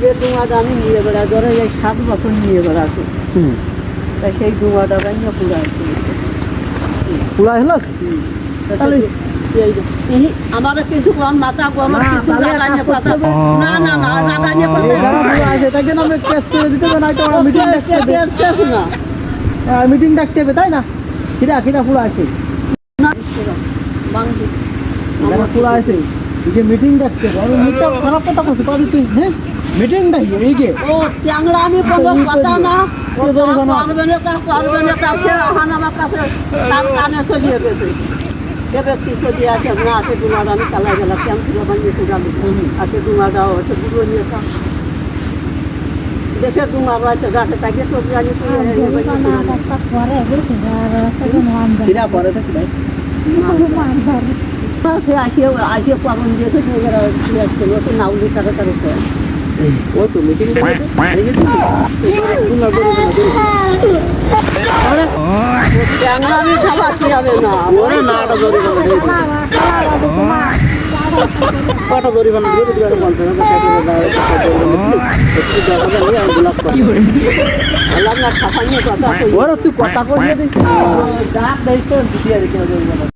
যে ডুঙাটা আমি নিয়ে বেড়া ধরে এই 7 বছর নিয়ে বেড়াচ্ছে তাই সেই ডুঙাটা বাইনা পুরা পুরা হলো তাহলে আমার কিন্তু মাথা গরম কিন্তু লাগাইনে পাতা না না না লাগাইনে পাতা আছে তাই জন্য আমি কেস করে দিতে হবে, নয়তো মিটিং ডাকতে হবে। না মিটিং ডাকতে হবে, তাই না? কিরা কিরা পুরা আছে, বাংলা যারা পুরা আছে এই যে মিটিং ডাকতে হবে। আমি মুখটা খারাপ কথা বলছি পারি তুই, হ্যাঁ মিটিং ডাকি এই যে ও চ্যাংড়া আমি কোনো কথা না করবে না তা সে আহান আমার কাছে তার কানে চলিয়ে গেছে সে ব্যক্তি চলিয়ে আছে না সে ডুমাটা আমি চালাই গেলাম কেমন ছিল বানিয়ে যাবো আর সে ডুমাটাও সে বুড়ো নিয়ে থাক দেশের ডুমা রয়েছে যাতে তাকে চোখ জানি কিরা পরে থাকি ভাই সে আসিয়ে পাবন দিয়েছে নতুন নাউলি তারা তারা ও তো মিটিং ডাকতে চ্যাংড়া আমি খাওয়াতে হবে না ওরে নাটা জরিমানা কত জরিমানা দিয়ে দিতে পারে 50,000 আল্লাহ না খাফা নিয়ে কথা ওরে তুই কথা কইয়ে দিস ডাক দেয় তো দিয়ে দিতে জরিমানা